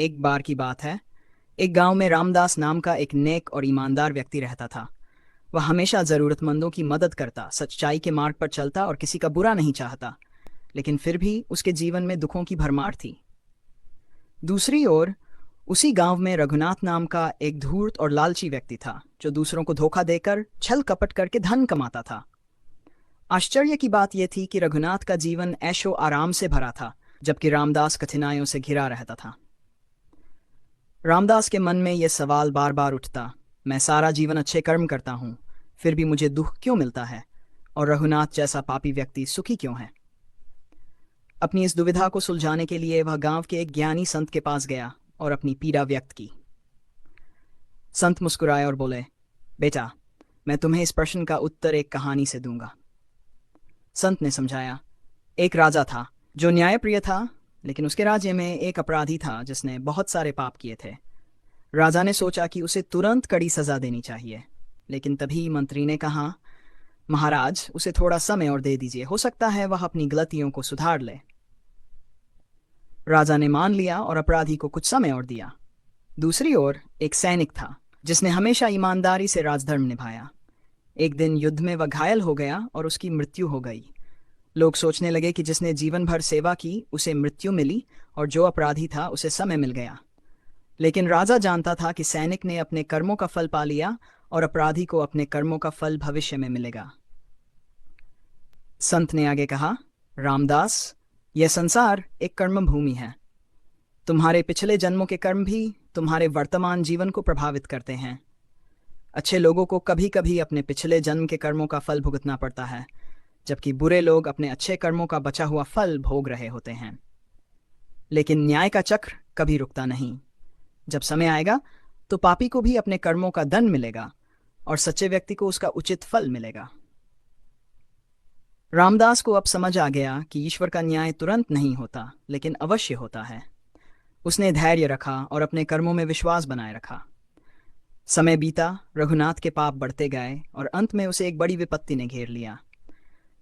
एक बार की बात है। एक गांव में रामदास नाम का एक नेक और ईमानदार व्यक्ति रहता था। वह हमेशा जरूरतमंदों की मदद करता, सच्चाई के मार्ग पर चलता और किसी का बुरा नहीं चाहता। लेकिन फिर भी उसके जीवन में दुखों की भरमार थी। दूसरी ओर उसी गांव में रघुनाथ नाम का एक धूर्त और लालची व्यक्ति था, जो दूसरों को धोखा देकर छल कपट करके धन कमाता था। आश्चर्य की बात यह थी कि रघुनाथ का जीवन ऐशो आराम से भरा था, जबकि रामदास कठिनाइयों से घिरा रहता था। रामदास के मन में यह सवाल बार बार उठता, मैं सारा जीवन अच्छे कर्म करता हूँ, फिर भी मुझे दुख क्यों मिलता है, और रघुनाथ जैसा पापी व्यक्ति सुखी क्यों है। अपनी इस दुविधा को सुलझाने के लिए वह गांव के एक ज्ञानी संत के पास गया और अपनी पीड़ा व्यक्त की। संत मुस्कुराए और बोले, बेटा, मैं तुम्हें इस प्रश्न का उत्तर एक कहानी से दूंगा। संत ने समझाया, एक राजा था जो न्यायप्रिय था, लेकिन उसके राज्य में एक अपराधी था जिसने बहुत सारे पाप किए थे। राजा ने सोचा कि उसे तुरंत कड़ी सजा देनी चाहिए, लेकिन तभी मंत्री ने कहा, महाराज, उसे थोड़ा समय और दे दीजिए, हो सकता है वह अपनी गलतियों को सुधार ले। राजा ने मान लिया और अपराधी को कुछ समय और दिया। दूसरी ओर एक सैनिक था जिसने हमेशा ईमानदारी से राजधर्म निभाया। एक दिन युद्ध में वह घायल हो गया और उसकी मृत्यु हो गई। लोग सोचने लगे कि जिसने जीवन भर सेवा की उसे मृत्यु मिली, और जो अपराधी था उसे समय मिल गया। लेकिन राजा जानता था कि सैनिक ने अपने कर्मों का फल पा लिया और अपराधी को अपने कर्मों का फल भविष्य में मिलेगा। संत ने आगे कहा, रामदास, यह संसार एक कर्म भूमि है। तुम्हारे पिछले जन्मों के कर्म भी तुम्हारे वर्तमान जीवन को प्रभावित करते हैं। अच्छे लोगों को कभी कभी अपने पिछले जन्म के कर्मों का फल भुगतना पड़ता है, जबकि बुरे लोग अपने अच्छे कर्मों का बचा हुआ फल भोग रहे होते हैं। लेकिन न्याय का चक्र कभी रुकता नहीं। जब समय आएगा तो पापी को भी अपने कर्मों का दंड मिलेगा और सच्चे व्यक्ति को उसका उचित फल मिलेगा। रामदास को अब समझ आ गया कि ईश्वर का न्याय तुरंत नहीं होता, लेकिन अवश्य होता है। उसने धैर्य रखा और अपने कर्मों में विश्वास बनाए रखा। समय बीता, रघुनाथ के पाप बढ़ते गए और अंत में उसे एक बड़ी विपत्ति ने घेर लिया।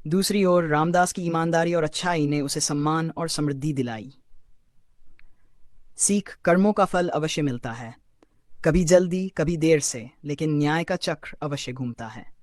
दूसरी ओर रामदास की ईमानदारी और अच्छाई ने उसे सम्मान और समृद्धि दिलाई। सीख, कर्मों का फल अवश्य मिलता है, कभी जल्दी कभी देर से, लेकिन न्याय का चक्र अवश्य घूमता है।